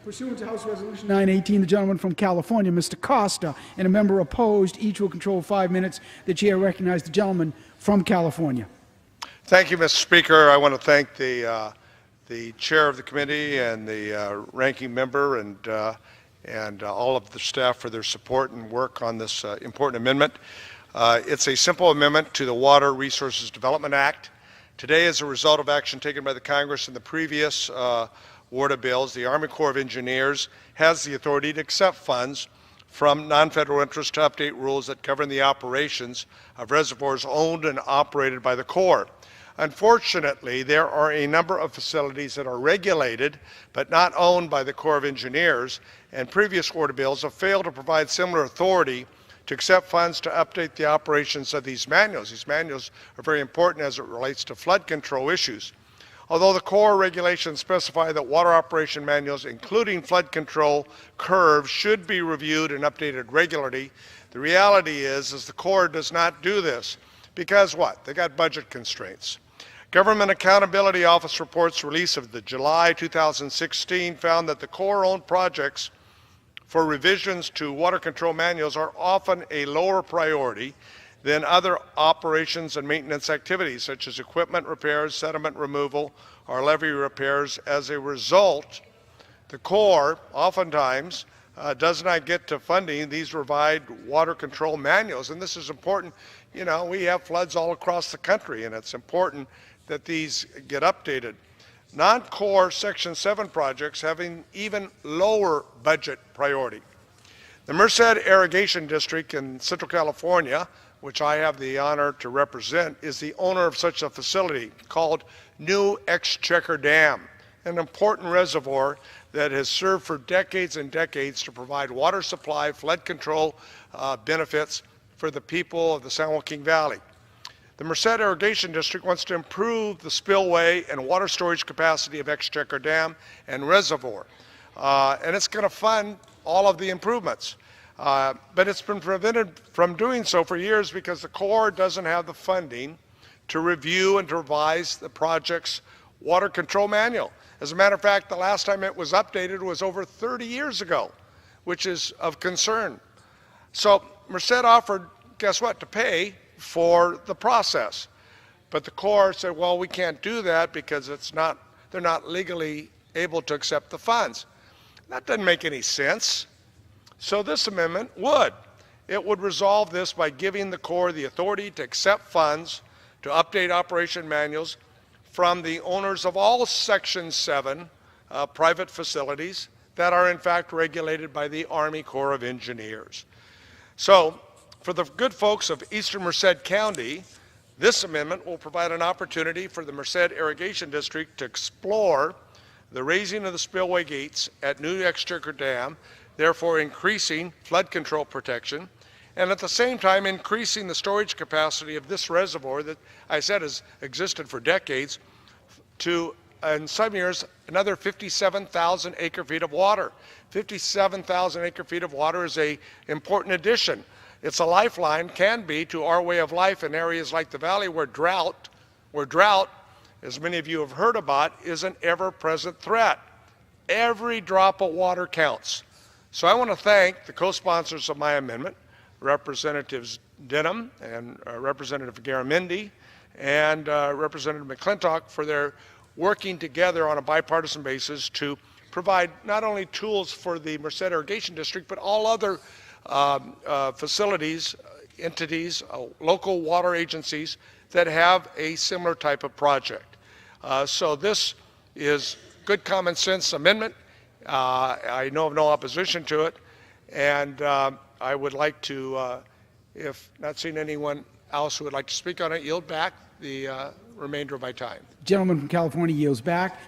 Pursuant to House Resolution 918, the gentleman from California, Mr. Costa, and a member opposed, each will control 5 minutes. The chair recognizes the gentleman from California. Thank you, Mr. Speaker. I want to thank the chair of the committee and the ranking member and all of the staff for their support and work on this important amendment. It's a simple amendment to the Water Resources Development Act. Today, as a result of action taken by the Congress in the previous WRDA bills, the Army Corps of Engineers has the authority to accept funds from non-federal interests to update rules that govern the operations of reservoirs owned and operated by the Corps. Unfortunately, there are a number of facilities that are regulated but not owned by the Corps of Engineers, and previous WRDA bills have failed to provide similar authority to accept funds to update the operations of these manuals. These manuals are very important as it relates to flood control issues. Although the Corps regulations specify that water operation manuals, including flood control curves, should be reviewed and updated regularly, the reality is the Corps does not do this. Because what? They got budget constraints. Government Accountability Office reports release of the July 2016 found that the Corps-owned projects for revisions to water control manuals are often a lower priority than other operations and maintenance activities, such as equipment repairs, sediment removal, or levee repairs. As a result, the Corps oftentimes does not get to funding these revised water control manuals. And this is important. You know, we have floods all across the country, and it's important that these get updated. Non-Corps Section 7 projects having even lower budget priority. The Merced Irrigation District in Central California, which I have the honor to represent, is the owner of such a facility called New Exchequer Dam, an important reservoir that has served for decades and decades to provide water supply, flood control benefits for the people of the San Joaquin Valley. The Merced Irrigation District wants to improve the spillway and water storage capacity of Exchequer Dam and Reservoir, and it's going to fund all of the improvements. But it's been prevented from doing so for years because the Corps doesn't have the funding to review and to revise the project's water control manual. As a matter of fact, the last time it was updated was over 30 years ago, which is of concern. So Merced offered, guess what, to pay for the process. But the Corps said, well, we can't do that because they're not legally able to accept the funds. That doesn't make any sense. So this amendment would. It would resolve this by giving the Corps the authority to accept funds to update operation manuals from the owners of all Section 7 private facilities that are in fact regulated by the Army Corps of Engineers. So for the good folks of Eastern Merced County, this amendment will provide an opportunity for the Merced Irrigation District to explore the raising of the spillway gates at New Exchequer Dam, therefore increasing flood control protection, and at the same time increasing the storage capacity of this reservoir that I said has existed for decades to, in some years, another 57,000 acre-feet of water. 57,000 acre-feet of water is an important addition. It's a lifeline, can be, to our way of life in areas like the valley where drought, as many of you have heard about, is an ever-present threat. Every drop of water counts. So I want to thank the co-sponsors of my amendment, Representatives Denham and Representative Garamendi and Representative McClintock, for their working together on a bipartisan basis to provide not only tools for the Merced Irrigation District, but all other facilities, entities, local water agencies that have a similar type of project. So this is good common sense amendment. I know of no opposition to it, and I would like to, if not seeing anyone else who would like to speak on it, yield back the remainder of my time. Gentleman from California yields back.